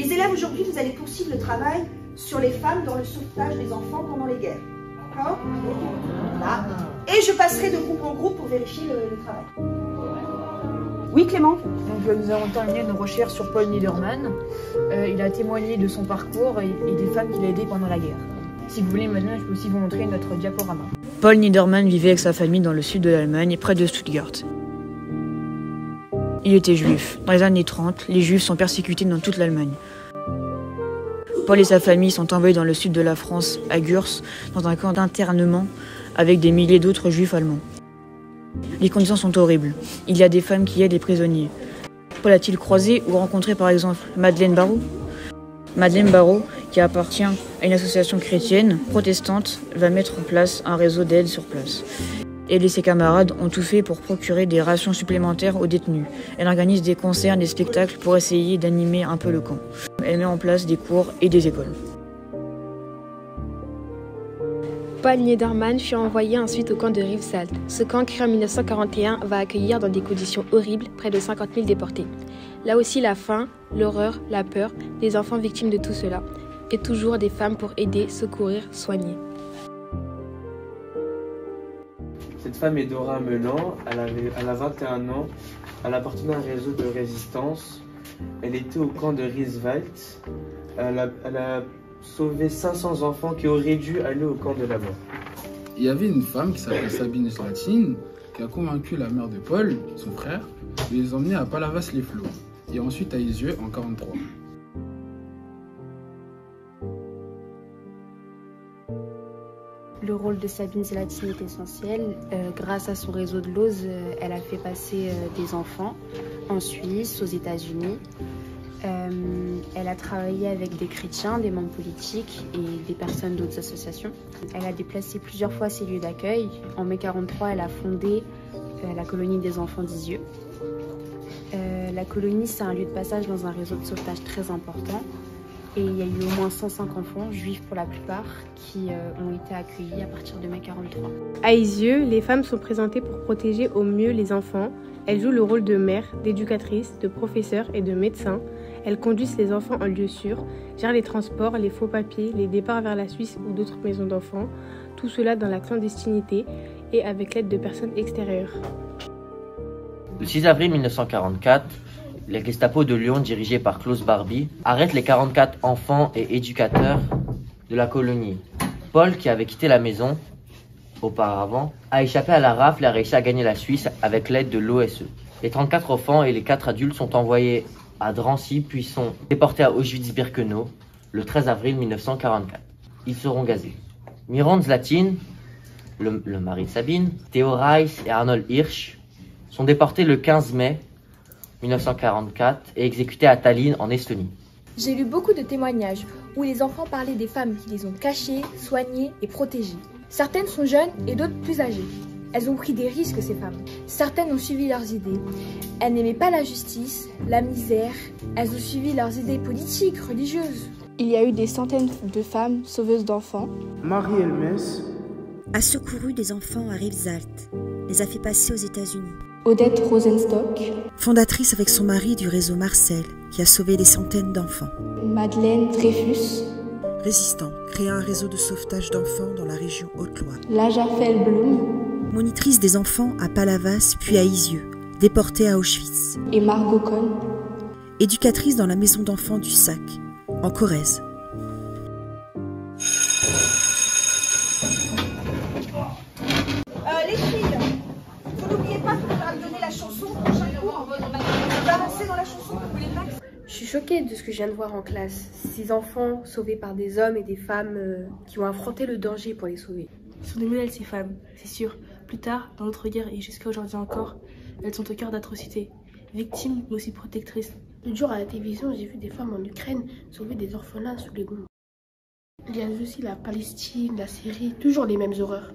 Les élèves, aujourd'hui, vous allez poursuivre le travail sur les femmes dans le sauvetage des enfants pendant les guerres. D'accord? Voilà. Et je passerai de groupe en groupe pour vérifier le travail. Oui, Clément? Donc, nous avons terminé nos recherches sur Paul Niederman. Il a témoigné de son parcours et des femmes qu'il a aidées pendant la guerre. Si vous voulez, maintenant, je peux aussi vous montrer notre diaporama. Paul Niederman vivait avec sa famille dans le sud de l'Allemagne, près de Stuttgart. Il était juif. Dans les années 30, les juifs sont persécutés dans toute l'Allemagne. Paul et sa famille sont envoyés dans le sud de la France, à Gurs, dans un camp d'internement avec des milliers d'autres juifs allemands. Les conditions sont horribles. Il y a des femmes qui aident les prisonniers. Paul a-t-il croisé ou rencontré par exemple Madeleine Barrault? Madeleine Barrault, qui appartient à une association chrétienne protestante, va mettre en place un réseau d'aide sur place. Elle et ses camarades ont tout fait pour procurer des rations supplémentaires aux détenus. Elle organise des concerts, des spectacles pour essayer d'animer un peu le camp. Elle met en place des cours et des écoles. Paul Niederman fut envoyé ensuite au camp de Rivesaltes. Ce camp, créé en 1941, va accueillir dans des conditions horribles près de 50 000 déportés. Là aussi, la faim, l'horreur, la peur, des enfants victimes de tout cela. Et toujours des femmes pour aider, secourir, soigner. Cette femme est Dora Melan, elle a 21 ans, elle appartenait à un réseau de résistance. Elle était au camp de Rivesaltes. Elle a sauvé 500 enfants qui auraient dû aller au camp de la mort. Il y avait une femme qui s'appelait Sabine Zlatine qui a convaincu la mère de Paul, son frère, de les emmener à Palavas-les-Flots et ensuite à Isieux en 1943. Le rôle de Sabine Zlatine est essentiel. Grâce à son réseau de l'Ose, elle a fait passer des enfants en Suisse, aux États-Unis. Elle a travaillé avec des chrétiens, des membres politiques et des personnes d'autres associations. Elle a déplacé plusieurs fois ses lieux d'accueil. En mai 1943, elle a fondé la colonie des enfants d'Isieux. La colonie, c'est un lieu de passage dans un réseau de sauvetage très important. Et il y a eu au moins 105 enfants, juifs pour la plupart, qui ont été accueillis à partir de mai 1943. À Isieux, les femmes sont présentées pour protéger au mieux les enfants. Elles jouent le rôle de mère, d'éducatrice, de professeur et de médecin. Elles conduisent les enfants en lieu sûr, gèrent les transports, les faux papiers, les départs vers la Suisse ou d'autres maisons d'enfants. Tout cela dans la clandestinité et avec l'aide de personnes extérieures. Le 6 avril 1944, les Gestapo de Lyon, dirigés par Klaus Barbie, arrêtent les 44 enfants et éducateurs de la colonie. Paul, qui avait quitté la maison auparavant, a échappé à la rafle et a réussi à gagner la Suisse avec l'aide de l'OSE. Les 34 enfants et les 4 adultes sont envoyés à Drancy, puis sont déportés à Auschwitz-Birkenau le 13 avril 1944. Ils seront gazés. Miron Zlatine, le mari de Sabine, Theo Reiss et Arnold Hirsch sont déportés le 15 mai 1944 et exécutés à Tallinn en Estonie. J'ai lu beaucoup de témoignages où les enfants parlaient des femmes qui les ont cachées, soignées et protégées. Certaines sont jeunes et d'autres plus âgées. Elles ont pris des risques, ces femmes. Certaines ont suivi leurs idées. Elles n'aimaient pas la justice, la misère. Elles ont suivi leurs idées politiques, religieuses. Il y a eu des centaines de femmes sauveuses d'enfants. Marie Helmes a secouru des enfants à Rivesaltes, les a fait passer aux États-Unis. Odette Rosenstock, fondatrice avec son mari du réseau Marcel, qui a sauvé des centaines d'enfants. Madeleine Dreyfus, résistant, créa un réseau de sauvetage d'enfants dans la région Haute-Loire. Laja Feldblum, monitrice des enfants à Palavas puis à Isieux, déportée à Auschwitz. Et Margot Cohn, éducatrice dans la maison d'enfants du Sac, en Corrèze. Les filles, vous n'oubliez pas que vous allez donner la chanson au prochain cours. Vous avancez dans la chanson, vous voulez pas? Je suis choquée de ce que je viens de voir en classe. Ces enfants sauvés par des hommes et des femmes qui ont affronté le danger pour les sauver. Ce sont des modèles, ces femmes, c'est sûr. Plus tard, dans notre guerre et jusqu'à aujourd'hui encore, elles sont au cœur d'atrocités. Victimes, mais aussi protectrices. L'autre jour à la télévision, j'ai vu des femmes en Ukraine sauver des orphelins sous les bombes. Il y a aussi la Palestine, la Syrie, toujours les mêmes horreurs.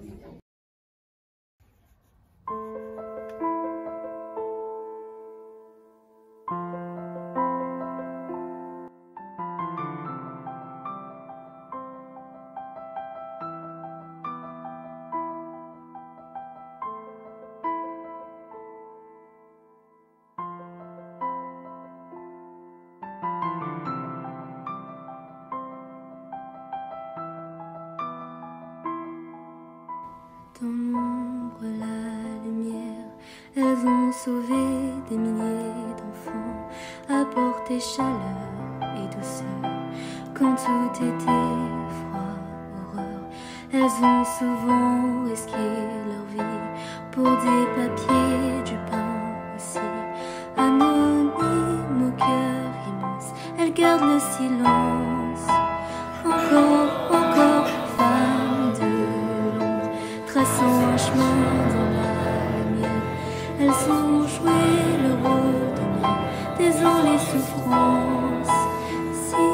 sauvé des milliers d'enfants, apporté chaleur et douceur. Quand tout était froid, horreur, elles ont souvent risqué leur vie pour des papiers, du pain aussi. Anonyme au cœur immense, elles gardent le silence. Encore, encore, femmes de l'ombre, traçant un chemin dans la lumière. Elles ont joué le rôle de mère, taisant les souffrances si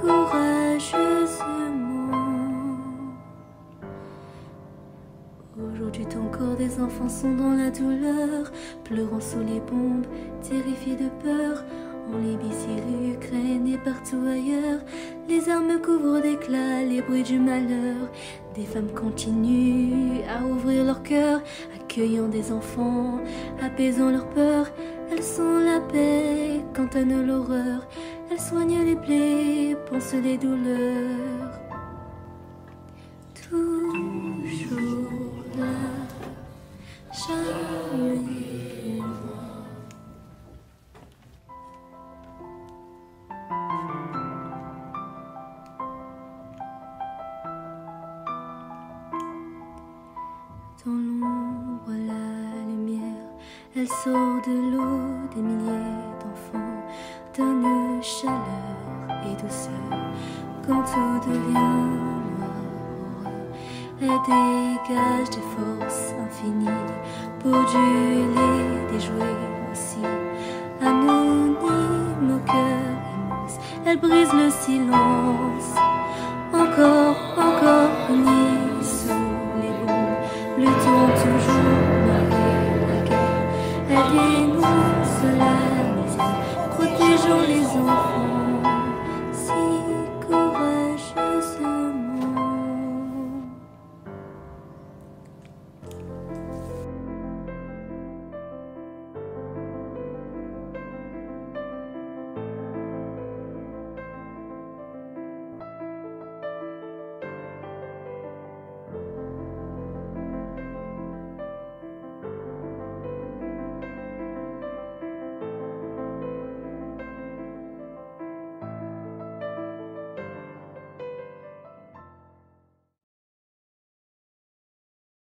courageusement. Aujourd'hui encore des enfants sont dans la douleur, pleurant sous les bombes, terrifiés de peur. En Libye, Syrie, Ukraine et partout ailleurs, les armes couvrent d'éclats les bruits du malheur. Des femmes continuent à ouvrir leur cœur, accueillant des enfants, apaisant leur peur. Elles sont la paix quand elles l'horreur. Elles soignent les plaies, pensent les douleurs. Toujours là, jamais loin. Dans l'ombre, la lumière, elle sort de l'eau des milliers d'enfants, donne chaleur et douceur. Quand tout devient noir, horreur, elle dégage des forces infinies pour du lait, des jouets aussi. Anonyme au cœur immense, elle brise le silence. Encore, encore unie sous les bombes, luttons toujours malgré la guerre. Elle dénonce la misère, protégeant les enfants.